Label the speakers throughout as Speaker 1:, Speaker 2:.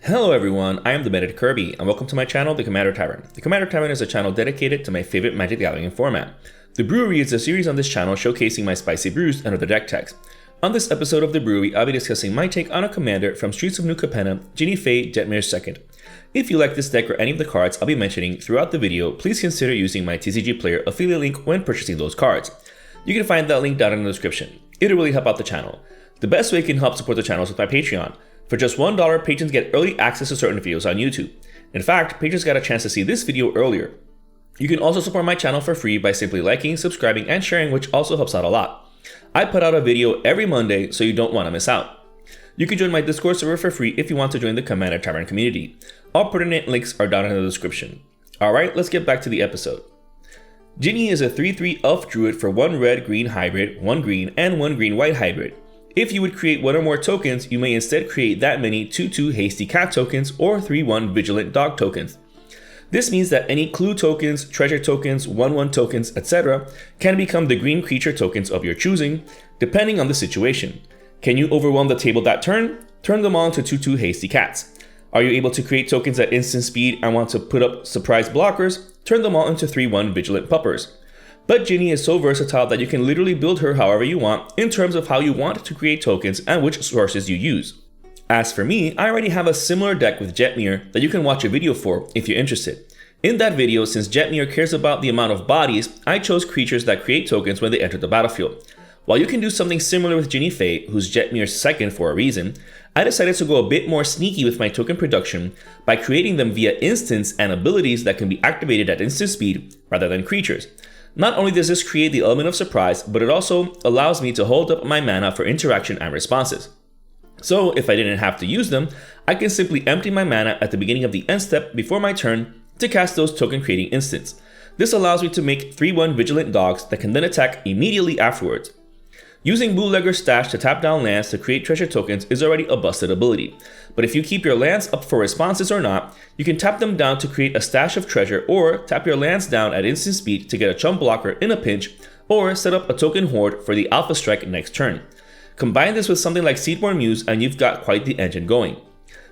Speaker 1: Hello everyone, I am the Benedict Kirby, and welcome to my channel, The Commander Tavern. The Commander Tavern is a channel dedicated to my favorite Magic the Gathering format. The Brewery is a series on this channel showcasing my spicy brews and other deck techs. On this episode of The Brewery, I'll be discussing my take on a commander from Streets of New Capenna, Jinnie Fay Jetmir II. If you like this deck or any of the cards I'll be mentioning throughout the video, please consider using my TCG Player affiliate link when purchasing those cards. You can find that link down in the description. It'll really help out the channel. The best way you can help support the channel is with my Patreon. For just $1, patrons get early access to certain videos on YouTube. In fact, patrons got a chance to see this video earlier. You can also support my channel for free by simply liking, subscribing, and sharing, which also helps out a lot. I put out a video every Monday, so you don't want to miss out. You can join my Discord server for free if you want to join the Commander Tavern community. All pertinent links are down in the description. Alright, let's get back to the episode. Jinnie is a 3/3 elf druid for 1 red-green hybrid, 1 green, and 1 green-white hybrid. If you would create one or more tokens, you may instead create that many 2/2 hasty cat tokens or 3/1 vigilant dog tokens. This means that any clue tokens, treasure tokens, 1/1 tokens, etc. can become the green creature tokens of your choosing, depending on the situation. Can you overwhelm the table that turn? Turn them all into 2/2 hasty cats. Are you able to create tokens at instant speed and want to put up surprise blockers? Turn them all into 3/1 vigilant puppers. But Jinnie is so versatile that you can literally build her however you want in terms of how you want to create tokens and which sources you use. As for me, I already have a similar deck with Jetmir that you can watch a video for if you're interested. In that video, since Jetmir cares about the amount of bodies, I chose creatures that create tokens when they enter the battlefield. While you can do something similar with Jinnie Fay, who's Jetmir's second for a reason, I decided to go a bit more sneaky with my token production by creating them via instants and abilities that can be activated at instant speed rather than creatures. Not only does this create the element of surprise, but it also allows me to hold up my mana for interaction and responses. So if I didn't have to use them, I can simply empty my mana at the beginning of the end step before my turn to cast those token creating instants. This allows me to make 3/1 vigilant dogs that can then attack immediately afterwards. Using Bootlegger's Stash to tap down lands to create treasure tokens is already a busted ability, but if you keep your lands up for responses or not, you can tap them down to create a stash of treasure, or tap your lands down at instant speed to get a chump blocker in a pinch, or set up a token hoard for the Alpha Strike next turn. Combine this with something like Seedborn Muse and you've got quite the engine going.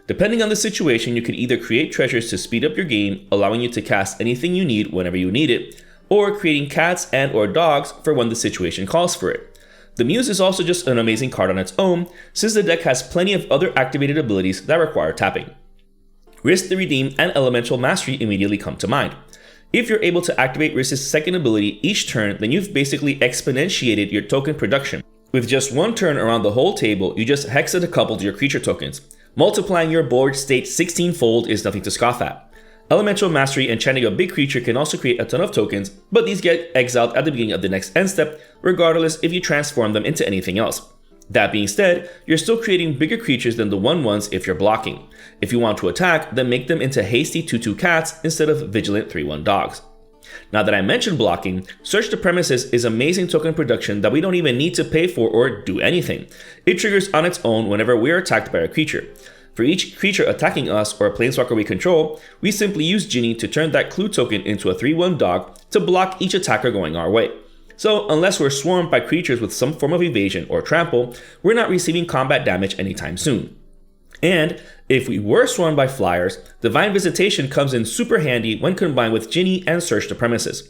Speaker 1: Depending on the situation, you can either create treasures to speed up your game, allowing you to cast anything you need whenever you need it, or creating cats and or dogs for when the situation calls for it. The Muse is also just an amazing card on its own, since the deck has plenty of other activated abilities that require tapping. Risk the Redeem and Elemental Mastery immediately come to mind. If you're able to activate Risk's second ability each turn, then you've basically exponentiated your token production. With just one turn around the whole table, you just hexadecoupled your creature tokens. Multiplying your board state 16-fold is nothing to scoff at. Elemental Mastery enchanting a big creature can also create a ton of tokens, but these get exiled at the beginning of the next end step, regardless if you transform them into anything else. That being said, you're still creating bigger creatures than the 1/1s if you're blocking. If you want to attack, then make them into hasty 2/2 cats instead of vigilant 3/1 dogs. Now that I mentioned blocking, Search the Premises is amazing token production that we don't even need to pay for or do anything. It triggers on its own whenever we are attacked by a creature. For each creature attacking us or a planeswalker we control, we simply use Jinnie to turn that clue token into a 3/1 dog to block each attacker going our way. So unless we're swarmed by creatures with some form of evasion or trample, we're not receiving combat damage anytime soon. And if we were swarmed by flyers, Divine Visitation comes in super handy when combined with Jinnie and Search the Premises.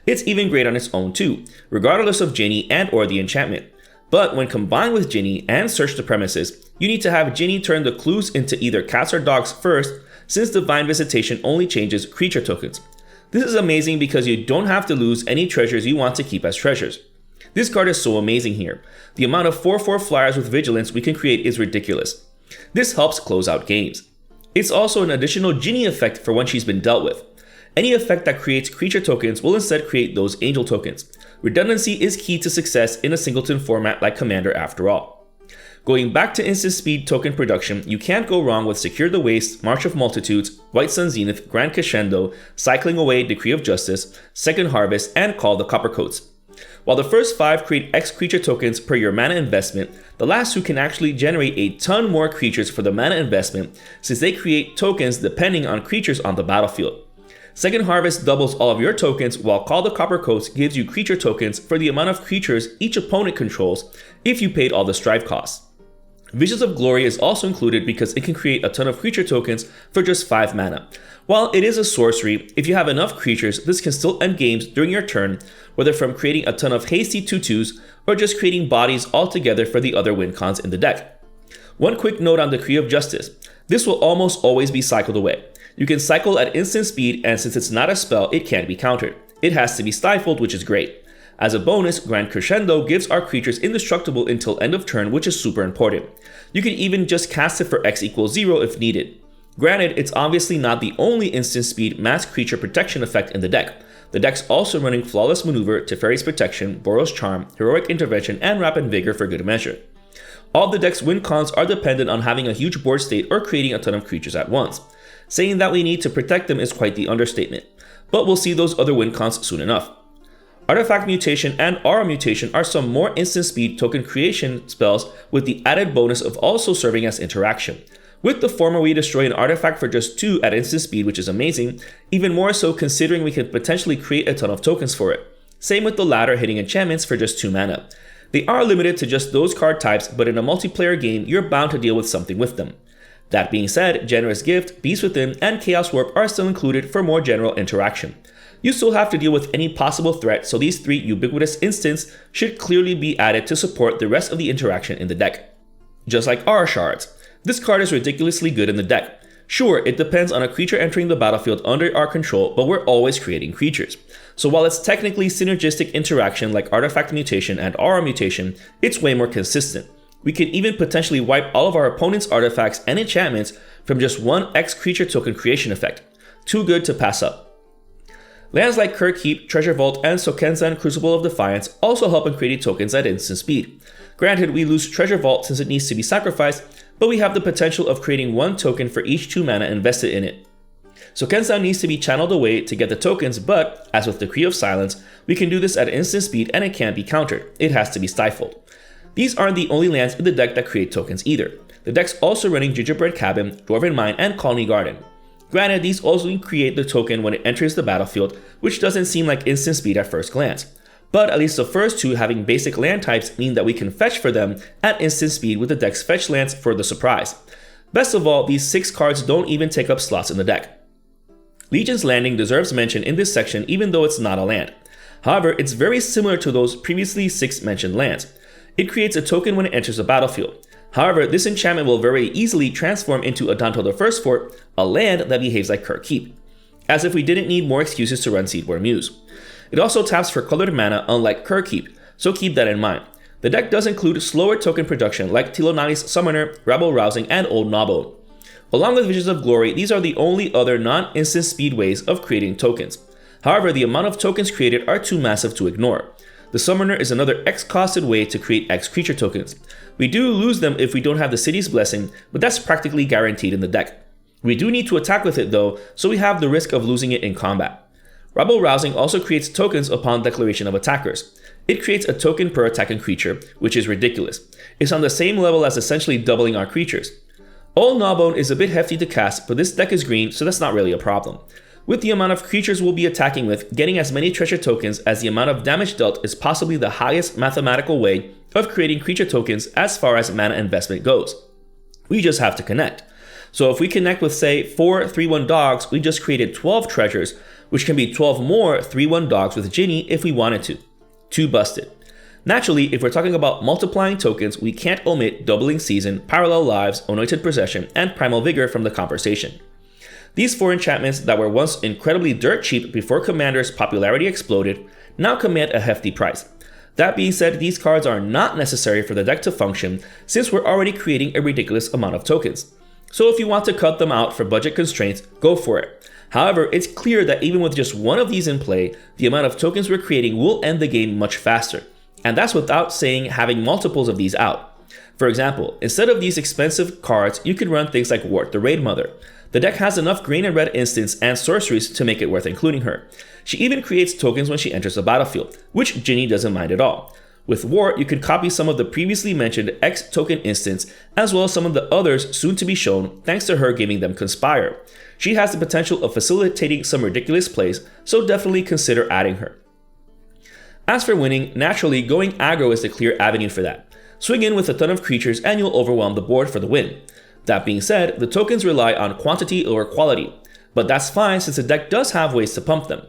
Speaker 1: It's even great on its own too, regardless of Jinnie and or the enchantment. But when combined with Jinnie and Search the Premises, you need to have Jinnie turn the clues into either cats or dogs first, since Divine Visitation only changes creature tokens. This is amazing because you don't have to lose any treasures you want to keep as treasures. This card is so amazing here. The amount of 4/4 flyers with vigilance we can create is ridiculous. This helps close out games. It's also an additional Jinnie effect for when she's been dealt with. Any effect that creates creature tokens will instead create those angel tokens. Redundancy is key to success in a singleton format like Commander after all. Going back to instant speed token production, you can't go wrong with Secure the Waste, March of Multitudes, White Sun Zenith, Grand Crescendo, Cycling Away, Decree of Justice, Second Harvest, and Call the Coppercoats. While the first 5 create X creature tokens per your mana investment, the last 2 can actually generate a ton more creatures for the mana investment, since they create tokens depending on creatures on the battlefield. Second Harvest doubles all of your tokens, while Call the Coppercoats gives you creature tokens for the amount of creatures each opponent controls if you paid all the strive costs. Visions of Glory is also included because it can create a ton of creature tokens for just 5 mana. While it is a sorcery, if you have enough creatures, this can still end games during your turn, whether from creating a ton of hasty 2/2s or just creating bodies altogether for the other win cons in the deck. One quick note on Decree of Justice. This will almost always be cycled away. You can cycle at instant speed, and since it's not a spell, it can't be countered. It has to be stifled, which is great. As a bonus, Grand Crescendo gives our creatures indestructible until end of turn, which is super important. You can even just cast it for X equals 0 if needed. Granted, it's obviously not the only instant speed mass creature protection effect in the deck. The deck's also running Flawless Maneuver, Teferi's Protection, Boros Charm, Heroic Intervention, and Rapid Vigor for good measure. All the deck's win cons are dependent on having a huge board state or creating a ton of creatures at once. Saying that we need to protect them is quite the understatement, but we'll see those other win cons soon enough. Artifact Mutation and Aura Mutation are some more instant speed token creation spells with the added bonus of also serving as interaction. With the former, we destroy an artifact for just 2 at instant speed, which is amazing, even more so considering we can potentially create a ton of tokens for it. Same with the latter, hitting enchantments for just 2 mana. They are limited to just those card types, but in a multiplayer game, you're bound to deal with something with them. That being said, Generous Gift, Beast Within, and Chaos Warp are still included for more general interaction. You still have to deal with any possible threat, so these 3 ubiquitous instants should clearly be added to support the rest of the interaction in the deck. Just like Aura Shards, this card is ridiculously good in the deck. Sure, it depends on a creature entering the battlefield under our control, but we're always creating creatures. So while it's technically synergistic interaction like Artifact Mutation and Aura Mutation, it's way more consistent. We can even potentially wipe all of our opponent's artifacts and enchantments from just one X creature token creation effect. Too good to pass up. Lands like Kirk Keep, Treasure Vault, and Sokenzan Crucible of Defiance also help in creating tokens at instant speed. Granted, we lose Treasure Vault since it needs to be sacrificed, but we have the potential of creating 1 token for each 2 mana invested in it. Sokenzan needs to be channeled away to get the tokens, but, as with Decree of Silence, we can do this at instant speed and it can't be countered. It has to be stifled. These aren't the only lands in the deck that create tokens either. The deck's also running Gingerbread Cabin, Dwarven Mine, and Colony Garden. Granted, these also create the token when it enters the battlefield, which doesn't seem like instant speed at first glance. But at least the first 2 having basic land types mean that we can fetch for them at instant speed with the deck's fetch lands for the surprise. Best of all, these 6 cards don't even take up slots in the deck. Legion's Landing deserves mention in this section even though it's not a land. However, it's very similar to those previously 6 mentioned lands. It creates a token when it enters the battlefield. However, this enchantment will very easily transform into Adanto the First Fort, a land that behaves like Kirk Keep. As if we didn't need more excuses to run Seedborn Muse. It also taps for colored mana unlike Kirk Keep, so keep that in mind. The deck does include slower token production like Tilonani's Summoner, Rabble Rousing, and Old Gnawbone. Along with Visions of Glory, these are the only other non-instant speed ways of creating tokens. However, the amount of tokens created are too massive to ignore. The Summoner is another X-costed way to create X creature tokens. We do lose them if we don't have the City's Blessing, but that's practically guaranteed in the deck. We do need to attack with it though, so we have the risk of losing it in combat. Rabble Rousing also creates tokens upon declaration of attackers. It creates a token per attacking creature, which is ridiculous. It's on the same level as essentially doubling our creatures. Old Gnawbone is a bit hefty to cast, but this deck is green, so that's not really a problem. With the amount of creatures we'll be attacking with, getting as many treasure tokens as the amount of damage dealt is possibly the highest mathematical way of creating creature tokens as far as mana investment goes. We just have to connect. So if we connect with say 4 3/1 dogs, we just created 12 treasures, which can be 12 more 3/1 dogs with Ginny if we wanted to. Too busted. Naturally, if we're talking about multiplying tokens, we can't omit Doubling Season, Parallel Lives, Anointed Possession, and Primal Vigor from the conversation. These 4 enchantments that were once incredibly dirt cheap before Commander's popularity exploded, now command a hefty price. That being said, these cards are not necessary for the deck to function since we're already creating a ridiculous amount of tokens. So if you want to cut them out for budget constraints, go for it. However, it's clear that even with just one of these in play, the amount of tokens we're creating will end the game much faster. And that's without saying having multiples of these out. For example, instead of these expensive cards, you could run things like Wart the Raid Mother. The deck has enough green and red instants and sorceries to make it worth including her. She even creates tokens when she enters the battlefield, which Ginny doesn't mind at all. With Wart, you could copy some of the previously mentioned X token instants, as well as some of the others soon to be shown thanks to her giving them Conspire. She has the potential of facilitating some ridiculous plays, so definitely consider adding her. As for winning, naturally going aggro is the clear avenue for that. Swing in with a ton of creatures and you'll overwhelm the board for the win. That being said, the tokens rely on quantity over quality, but that's fine since the deck does have ways to pump them.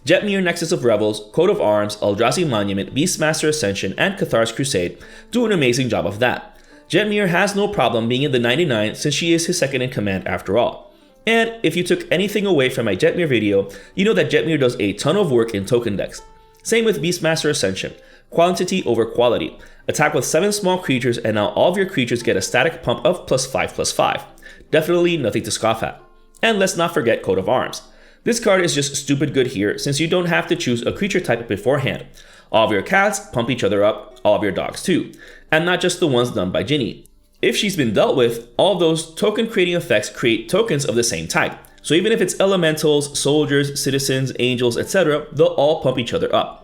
Speaker 1: Jetmir Nexus of Revels, Coat of Arms, Eldrazi Monument, Beastmaster Ascension, and Cathar's Crusade do an amazing job of that. Jetmir has no problem being in the 99 since she is his second in command after all. And if you took anything away from my Jetmir video, you know that Jetmir does a ton of work in token decks. Same with Beastmaster Ascension, quantity over quality. Attack with 7 small creatures and now all of your creatures get a static pump of +5/+5. Definitely nothing to scoff at. And let's not forget Coat of Arms. This card is just stupid good here since you don't have to choose a creature type beforehand. All of your cats pump each other up, all of your dogs too, and not just the ones done by Ginny. If she's been dealt with, all of those token creating effects create tokens of the same type. So even if it's elementals, soldiers, citizens, angels, etc., they'll all pump each other up.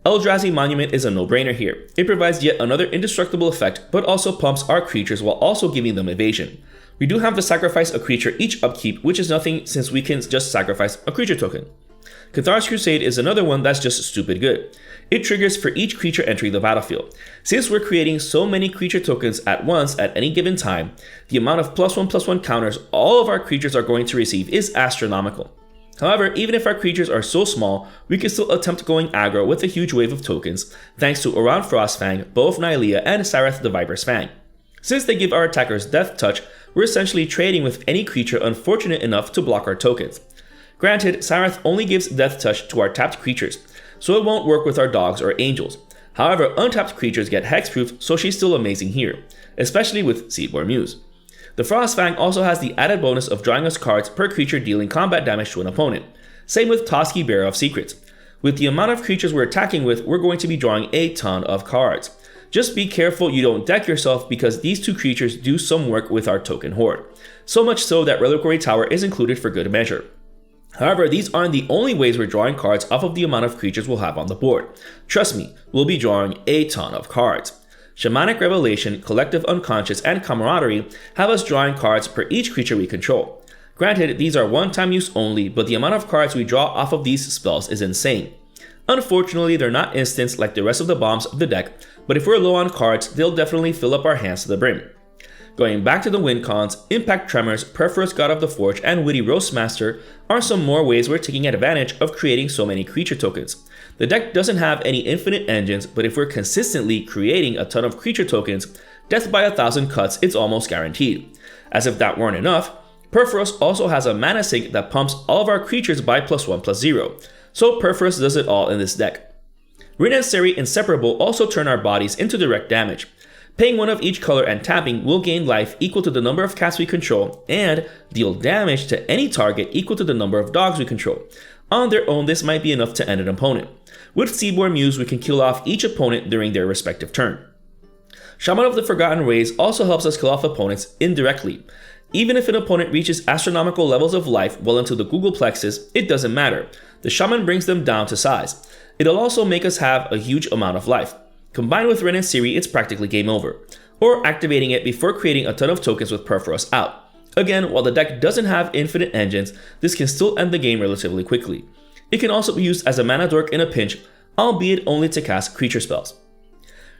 Speaker 1: Eldrazi Monument is a no-brainer here. It provides yet another indestructible effect, but also pumps our creatures while also giving them evasion. We do have to sacrifice a creature each upkeep, which is nothing since we can just sacrifice a creature token. Cathar's Crusade is another one that's just stupid good. It triggers for each creature entering the battlefield. Since we're creating so many creature tokens at once at any given time, the amount of +1/+1 counters all of our creatures are going to receive is astronomical. However, even if our creatures are so small, we can still attempt going aggro with a huge wave of tokens, thanks to Around Frostfang, Bow of Nylea, and Sarath the Viper's Fang. Since they give our attackers Death Touch, we're essentially trading with any creature unfortunate enough to block our tokens. Granted, Sarath only gives Death Touch to our tapped creatures, so it won't work with our dogs or angels. However, untapped creatures get hexproof, so she's still amazing here, especially with Seedborn Muse. The Frostfang also has the added bonus of drawing us cards per creature dealing combat damage to an opponent. Same with Toski Bearer of Secrets. With the amount of creatures we're attacking with, we're going to be drawing a ton of cards. Just be careful you don't deck yourself because these two creatures do some work with our token horde. So much so that Reliquary Tower is included for good measure. However, these aren't the only ways we're drawing cards off of the amount of creatures we'll have on the board. Trust me, we'll be drawing a ton of cards. Shamanic Revelation, Collective Unconscious, and Camaraderie have us drawing cards per each creature we control. Granted, these are one-time use only, but the amount of cards we draw off of these spells is insane. Unfortunately, they're not instants like the rest of the bombs of the deck, but if we're low on cards, they'll definitely fill up our hands to the brim. Going back to the win cons, Impact Tremors, Perforous God of the Forge, and Witty Roastmaster are some more ways we're taking advantage of creating so many creature tokens. The deck doesn't have any infinite engines, but if we're consistently creating a ton of creature tokens, death by 1,000 cuts is almost guaranteed. As if that weren't enough, Perforous also has a mana sink that pumps all of our creatures by +1/+0, so Perforous does it all in this deck. Rin and Seri Inseparable also turn our bodies into direct damage. Paying one of each color and tapping will gain life equal to the number of cats we control and deal damage to any target equal to the number of dogs we control. On their own, this might be enough to end an opponent. With Seedborn Muse, we can kill off each opponent during their respective turn. Shaman of the Forgotten Rays also helps us kill off opponents indirectly. Even if an opponent reaches astronomical levels of life well into the Google Plexus, it doesn't matter. The Shaman brings them down to size. It'll also make us have a huge amount of life. Combined with Rin and Seri, it's practically game over. Or activating it before creating a ton of tokens with Perforous out. Again, while the deck doesn't have infinite engines, this can still end the game relatively quickly. It can also be used as a mana dork in a pinch, albeit only to cast creature spells.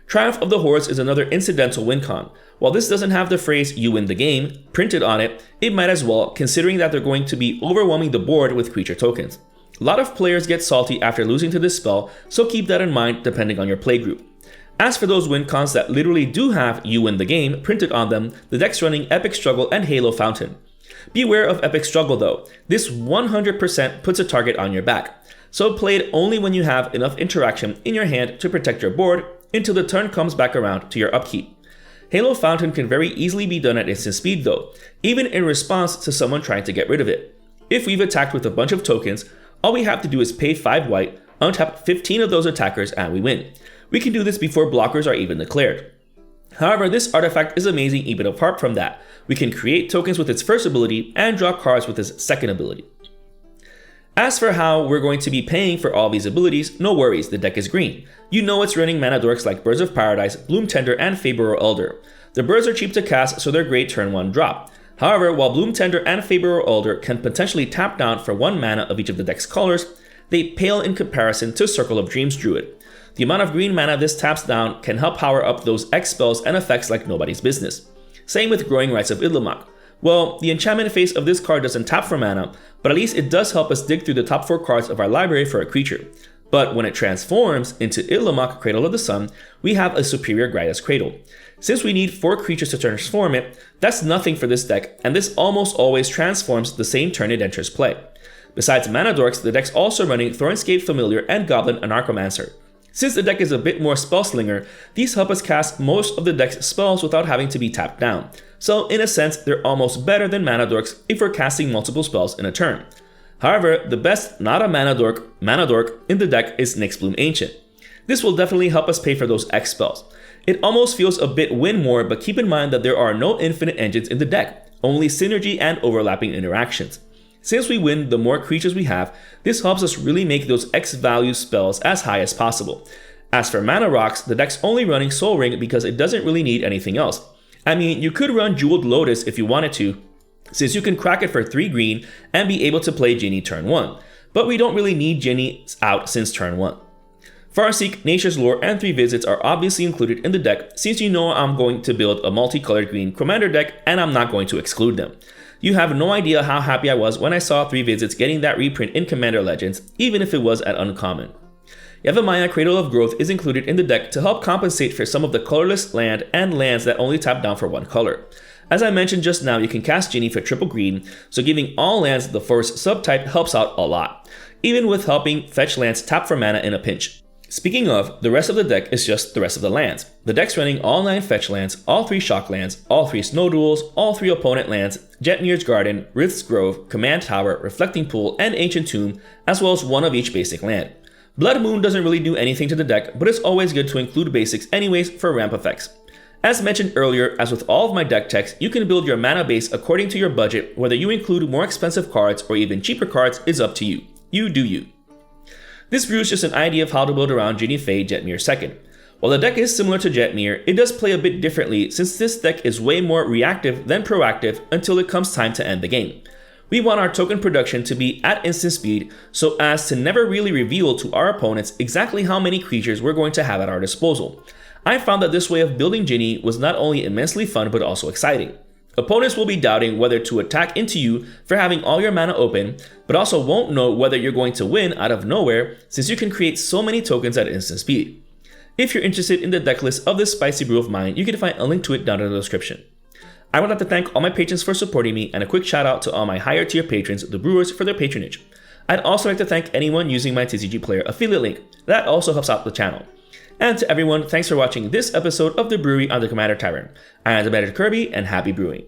Speaker 1: Triumph of the Hordes is another incidental win con. While this doesn't have the phrase "you win the game" printed on it, it might as well, considering that they're going to be overwhelming the board with creature tokens. A lot of players get salty after losing to this spell, so keep that in mind depending on your playgroup. As for those win cons that literally do have "you win the game" printed on them, the deck's running Epic Struggle and Halo Fountain. Beware of Epic Struggle though, this 100% puts a target on your back, so play it only when you have enough interaction in your hand to protect your board until the turn comes back around to your upkeep. Halo Fountain can very easily be done at instant speed though, even in response to someone trying to get rid of it. If we've attacked with a bunch of tokens, all we have to do is pay 5 white, untap 15 of those attackers, and we win. We can do this before blockers are even declared. However, this artifact is amazing even apart from that. We can create tokens with its first ability and draw cards with its second ability. As for how we're going to be paying for all these abilities, no worries, the deck is green. You know it's running mana dorks like Birds of Paradise, Bloom Tender, and Faeburrow Elder. The birds are cheap to cast, so they're great turn 1 drop. However, while Bloom Tender and Faeburrow Elder can potentially tap down for 1 mana of each of the deck's colors, they pale in comparison to Circle of Dreams Druid. The amount of green mana this taps down can help power up those X spells and effects like nobody's business. Same with Growing Rites of Itlimoc. Well, the enchantment phase of this card doesn't tap for mana, but at least it does help us dig through the top 4 cards of our library for a creature. But when it transforms into Itlimoc Cradle of the Sun, we have a superior Grydus Cradle. Since we need 4 creatures to transform it, that's nothing for this deck, and this almost always transforms the same turn it enters play. Besides mana dorks, the deck's also running Thornscape Familiar and Goblin Anarchomancer. Since the deck is a bit more spellslinger, these help us cast most of the deck's spells without having to be tapped down. So in a sense, they're almost better than mana dorks if we're casting multiple spells in a turn. However, the best not a mana dork in the deck is Nyxbloom Ancient. This will definitely help us pay for those X spells. It almost feels a bit win more, but keep in mind that there are no infinite engines in the deck, only synergy and overlapping interactions. Since we win the more creatures we have, this helps us really make those X value spells as high as possible. As for mana rocks, the deck's only running Sol Ring because it doesn't really need anything else. I mean, you could run Jeweled Lotus if you wanted to, since you can crack it for 3 green and be able to play Jinni turn 1, but we don't really need Jinni out since turn 1. Farseek, Nature's Lore, and 3 Visits are obviously included in the deck since you know I'm going to build a multicolored green Commander deck and I'm not going to exclude them. You have no idea how happy I was when I saw 3 Visits getting that reprint in Commander Legends, even if it was at uncommon. Yavimaya Cradle of Growth is included in the deck to help compensate for some of the colorless land and lands that only tap down for 1 color. As I mentioned just now, you can cast Jinni for triple green, so giving all lands the first subtype helps out a lot, even with helping fetch lands tap for mana in a pinch. Speaking of, the rest of the deck is just the rest of the lands. The deck's running all 9 fetch lands, all 3 shock lands, all 3 snow duels, all 3 opponent lands, Jetmir's Garden, Rith's Grove, Command Tower, Reflecting Pool, and Ancient Tomb, as well as 1 of each basic land. Blood Moon doesn't really do anything to the deck, but it's always good to include basics anyways for ramp effects. As mentioned earlier, as with all of my deck techs, you can build your mana base according to your budget. Whether you include more expensive cards or even cheaper cards is up to you. You do you. This brew is just an idea of how to build around Jinni Fay Jetmir 2nd. While the deck is similar to Jetmir, it does play a bit differently since this deck is way more reactive than proactive until it comes time to end the game. We want our token production to be at instant speed so as to never really reveal to our opponents exactly how many creatures we're going to have at our disposal. I found that this way of building Jinni was not only immensely fun but also exciting. Opponents will be doubting whether to attack into you for having all your mana open, but also won't know whether you're going to win out of nowhere since you can create so many tokens at instant speed. If you're interested in the deck list of this spicy brew of mine, you can find a link to it down in the description. I would like to thank all my patrons for supporting me, and a quick shout out to all my higher tier patrons, the brewers, for their patronage. I'd also like to thank anyone using my TCG Player affiliate link. That also helps out the channel. And to everyone, thanks for watching this episode of The Brewery on the Commander Tavern. I am the Commander Kirby, and happy brewing.